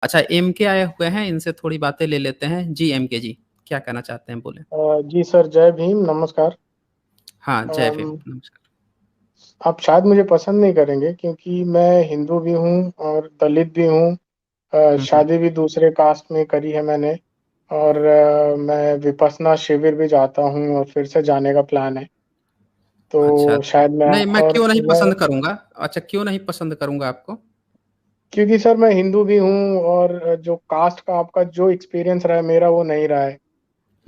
अच्छा, एम के आए हुए हैं, इनसे थोड़ी बातें ले लेते हैं। जी एम के जी, क्या कहना चाहते हैं, बोले। जी सर, जय भीम, नमस्कार। हाँ, जय भीम, अम, नमस्कार। आप शायद मुझे पसंद नहीं करेंगे क्योंकि मैं हिंदू भी हूँ और दलित भी हूँ। हम्म। शादी भी दूसरे कास्ट में करी है मैंने। और मैं विपश्यना शिविर भी जाता हूँ और फिर से जाने का प्लान है। अच्छा, तो शायद मैं नहीं मैं और क्यों नहीं मैं पसंद करूंगा। अच्छा, क्यों नहीं पसंद करूंगा आपको। क्योंकि सर मैं हिंदू भी हूँ और जो कास्ट का आपका जो एक्सपीरियंस रहा है मेरा वो नहीं रहा है,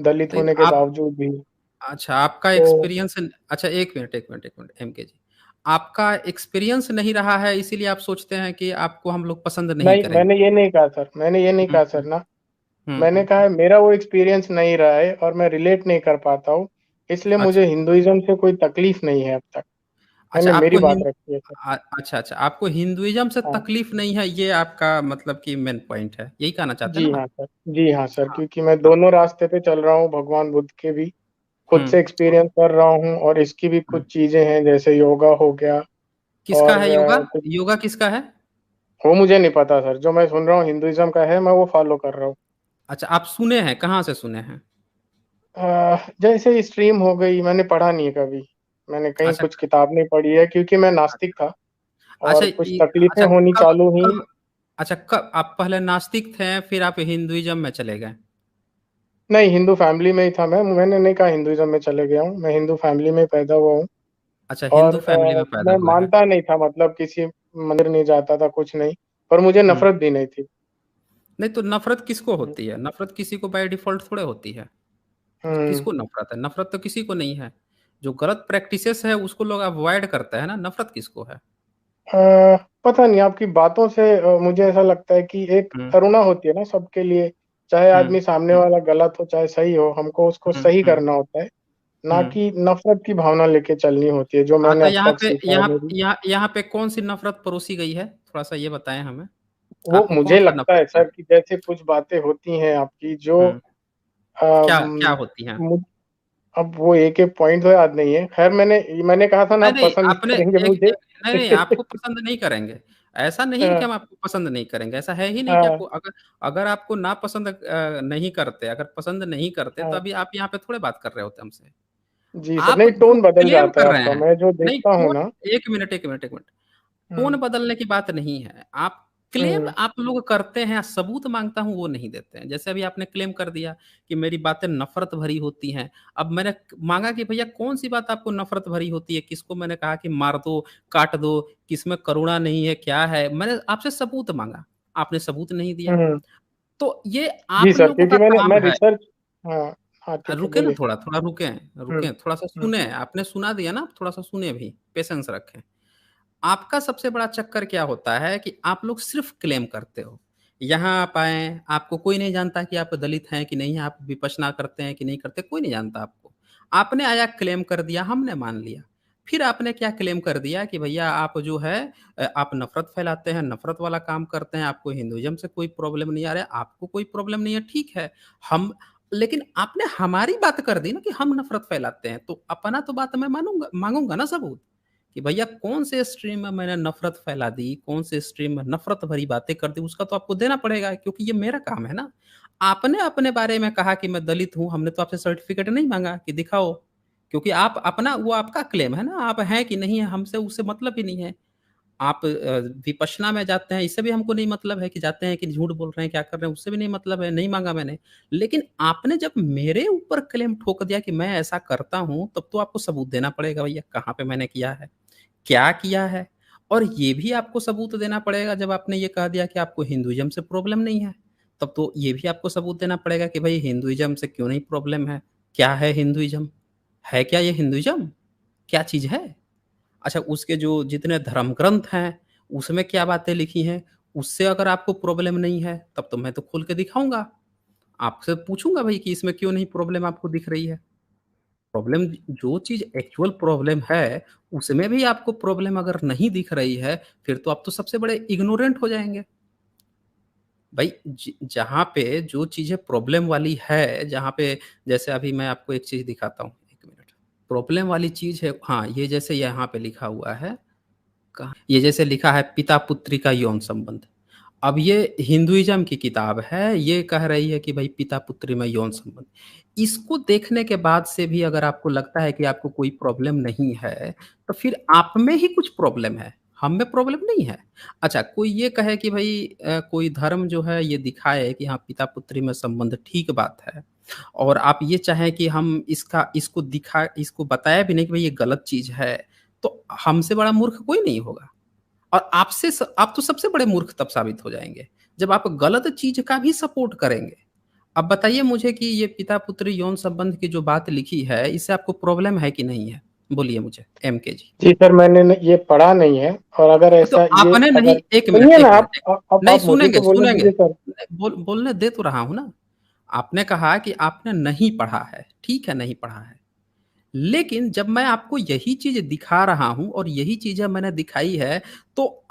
दलित नहीं होने तो के आप, बावजूद भी। अच्छा आपका तो एक्सपीरियंस, अच्छा एक मिनट एक मिनट एक मिनट, एम के जी, आपका एक्सपीरियंस नहीं रहा है इसीलिए आप सोचते हैं कि आपको हम लोग पसंद नहीं नहीं, करेंगे। मैंने ये नहीं कहा सर, मैंने ये नहीं हम्म कहा सर हम्म ना। मैंने कहा है मेरा वो एक्सपीरियंस नहीं रहा है और मैं रिलेट नहीं कर पाता हूँ। इसलिए अच्छा मुझे हिंदुइज्म से कोई तकलीफ नहीं है अब तक। अच्छा मैंने मेरी आपको बात रखी है सर। अच्छा अच्छा, आपको हिंदुइज्म से हाँ तकलीफ नहीं है, ये आपका मतलब कि मेन पॉइंट है, यही कहना चाहते हैं जी ना हाँ आप। सर, जी हाँ सर, हाँ क्योंकि मैं हाँ। दोनों रास्ते पे चल रहा हूँ, भगवान बुद्ध के भी खुद हम्म से एक्सपीरियंस कर रहा हूँ और इसकी भी हम्म। कुछ चीजें हैं जैसे योगा हो गया। किसका और है योगा, कुछ योगा किसका है। वो मुझे नहीं पता सर, जो मैं सुन रहा हूँ हिंदुइज्म का है, मैं वो फॉलो कर रहा हूँ। अच्छा, आप सुने हैं, कहाँ से सुने हैं। जैसे स्ट्रीम हो गई, मैंने पढ़ा नहीं है कभी। मैंने कहीं अच्छा कुछ किताब नहीं पढ़ी है क्योंकि मैं नास्तिक था अच्छा और कुछ तकलीफें अच्छा, होनी कब चालू हुई। कब, अच्छा कब आप पहले नास्तिक थे फिर आप हिंदुइज्म में चले गए। नहीं, हिंदू फैमिली में ही था मैं। मैंने नहीं कहा हिंदुइज्म में चले गया हूँ, मैं हिंदू फैमिली में पैदा हुआ हूँ। अच्छा, और हिंदू फैमिली में पैदा मैं हुए हैं। मानता नहीं था, मतलब किसी मंदिर नहीं जाता था, कुछ नहीं। पर मुझे हम्म। नफरत भी नहीं थी। नहीं तो नफरत किसको हम्म। होती है, नफरत किसी को बाय डिफॉल्ट थोड़े होती है। हम्म। किसको नफरत है, नफरत तो किसी को नहीं है। जो गलत प्रैक्टिसेस है उसको लोग अवॉइड करते हैं ना, नफरत किसको है। अ, पता नहीं, आपकी बातों से मुझे ऐसा लगता है कि एक हम्म करुणा होती है ना सबके लिए। चाहे हम्म आदमी सामने हम्म वाला गलत हो चाहे सही हो, हमको उसको हम्म सही हम्म करना होता है। ना हम्म। कि नफरत की भावना लेके चलनी होती है, जो हाँ मैंने तो अब यहाँ तक पे सीखा है यहाँ मेरी। यहाँ पे कौन सी नफरत परोसी गई है, थोड़ा सा ये बताएं हमें। वो आपको कौन मुझे सा लगता नफरत है है। सर कि जैसे कुछ बातें होती हैं आपकी जो हम्म। क्या क्या अम, होती हैं। मुझ- अब वो एक एक पॉइंट तो याद नहीं है। खैर, मैंने कहा था ना, नहीं आप नहीं, पसंद नहीं आपने करेंगे एक मुझे। एक नहीं नहीं, आपको पसंद नहीं करेंगे। ऐसा नहीं है कि हाँ, हम आपको पसंद नहीं करेंगे, ऐसा है ही नहीं कि हाँ, आपको, अगर अगर आपको ना पसंद नहीं करते, अगर पसंद नहीं करते तो हाँ। अभी आप यहाँ पे थोड़े बात कर रहे होते हमसे। जी सर, आप नहीं, जो टोन बदल क्लेम जाता है कर रहे आपका, हैं, मैं जो नहीं देखता हूँ टोन, ना। एक मिनट एक मिनट एक मिनट, टोन हम्म। बदलने की बात नहीं है। आप क्लेम हम्म। आप लोग करते हैं, सबूत मांगता हूं वो नहीं देते हैं। जैसे अभी आपने क्लेम कर दिया कि मेरी बातें नफरत भरी होती हैं। अब मैंने मांगा कि भैया कौन सी बात आपको नफरत भरी होती है, किसको मैंने कहा कि मार दो, काट दो, किसमें करुणा नहीं है, क्या है, मैंने आपसे सबूत मांगा, आपने सबूत नहीं दिया। हम्म। तो ये जी आप सर, लोगों का क्योंकि मैं काम है। रिसर्च। हाँ, हाँ, ठीक है, रुके ना बोलिए। थोड़ा थोड़ा, रुके हम्म। रुके थोड़ा सा हम्म। सुने, आपने सुना दिया ना, थोड़ा सा सुने भी, पेशेंस रखें। आपका सबसे बड़ा चक्कर क्या होता है कि आप लोग सिर्फ क्लेम करते हो। यहाँ आप आए, आपको कोई नहीं जानता कि आप दलित हैं कि नहीं, आप विपश्यना करते हैं कि नहीं करते, कोई नहीं जानता आपको। आपने आया क्लेम कर दिया, हमने मान लिया। फिर आपने क्या क्लेम कर दिया कि भैया आप जो है आप नफरत फैलाते हैं, नफरत वाला काम करते हैं, आपको हिंदुइज्म से कोई प्रॉब्लम नहीं आ रहा है, आपको कोई प्रॉब्लम नहीं है, ठीक है। हम, लेकिन आपने हमारी बात कर दी ना कि हम नफरत फैलाते हैं, तो अपना तो बात मैं मानूंगा, मांगूंगा ना सबूत कि भैया कौन से स्ट्रीम में मैंने नफरत फैला दी, कौन से स्ट्रीम में नफरत भरी बातें कर दी, उसका तो आपको देना पड़ेगा क्योंकि ये मेरा काम है ना। आपने अपने बारे में कहा कि मैं दलित हूं, हमने तो आपसे सर्टिफिकेट नहीं मांगा कि दिखाओ, क्योंकि आप अपना, वो आपका क्लेम है ना, आप हैं कि नहीं है हमसे उससे मतलब ही नहीं है। आप विपश्यना में जाते हैं, इससे भी हमको नहीं मतलब है कि जाते हैं कि झूठ बोल रहे हैं, क्या कर रहे हैं, उससे भी नहीं मतलब है, नहीं मांगा मैंने। लेकिन आपने जब मेरे ऊपर क्लेम ठोक दिया कि मैं ऐसा करता हूं, तब तो आपको सबूत देना पड़ेगा भैया कहाँ पे मैंने किया है, क्या किया है। और ये भी आपको सबूत देना पड़ेगा, जब आपने ये कह दिया कि आपको हिंदुइज्म से प्रॉब्लम नहीं है, तब तो ये भी आपको सबूत देना पड़ेगा कि भाई हिंदुइज्म से क्यों नहीं प्रॉब्लम है, क्या है हिंदुइज्म, है क्या ये हिंदुइज्म, क्या चीज़ है। अच्छा, उसके जो जितने धर्म ग्रंथ हैं, उसमें क्या बातें लिखी हैं, उससे अगर आपको प्रॉब्लम नहीं है, तब तो मैं तो खोल के दिखाऊँगा। आपसे पूछूँगा भाई कि इसमें क्यों नहीं प्रॉब्लम आपको दिख रही है। प्रॉब्लम, जो चीज़ एक्चुअल प्रॉब्लम है, उसमें भी आपको प्रॉब्लम अगर नहीं दिख रही है, फिर तो आप तो सबसे बड़े इग्नोरेंट हो जाएँगे। भाई जहाँ पे जो चीज़ें प्रॉब्लम वाली है, जहाँ पे, जैसे अभी मैं आपको एक चीज़ दिखाता हूँ, 1 मिनट। प्रॉब्लम वाली चीज़ है, हाँ, ये जैसे यहाँ पे लिखा हुआ है, कहाँ ये जैसे लिखा है पिता-पुत्री का यौन संबंध। अब ये हिंदुइज़्म की किताब है, ये कह रही है कि भई पिता-पुत्री में यौन संबंध। इसको देखने के बाद से भी अगर आपको लगता है कि आपको कोई प्रॉब्लम नहीं है, तो फिर आप में ही कुछ प्रॉब्लम है, हम में प्रॉब्लम नहीं है। अच्छा, कोई ये कहे कि भई कोई धर्म जो है ये दिखाए कि हाँ, पिता-पुत्री में संबंध ठीक बात है और आप ये चाहें कि हम इसको बताया भी नहीं कि भई ये गलत चीज़ है, तो हमसे बड़ा मूर्ख कोई नहीं होगा। और आप तो सबसे बड़े मूर्ख तब साबित हो जाएँगे, जब आप गलत चीज़ का भी सपोर्ट करेंगे। अब बताइए मुझे कि ये पिता-पुत्री यौन संबंध की जो बात लिखी है, इससे आपको प्रॉब्लम है कि नहीं है? बोलिए मुझे, एमके जी। जी सर, मैंने ये पढ़ा नहीं है, और अगर तो ऐसा ये आपने नहीं अगर 1 मिनट, सुनिए 1 ना, मिनट, 1 नहीं आप मुझे सुनेंगे, तो बोलने सुनेंगे। दीजिए सर। बोलने दे तो रहा हूँ ना। आपने कहा कि आपने नहीं पढ़ा है, ठीक है नहीं पढ़ा है। लेकिन जब मैं आपको यही चीज़ दिखा रहा हूँ और यही चीज़ें मैंने दिखाई है, तो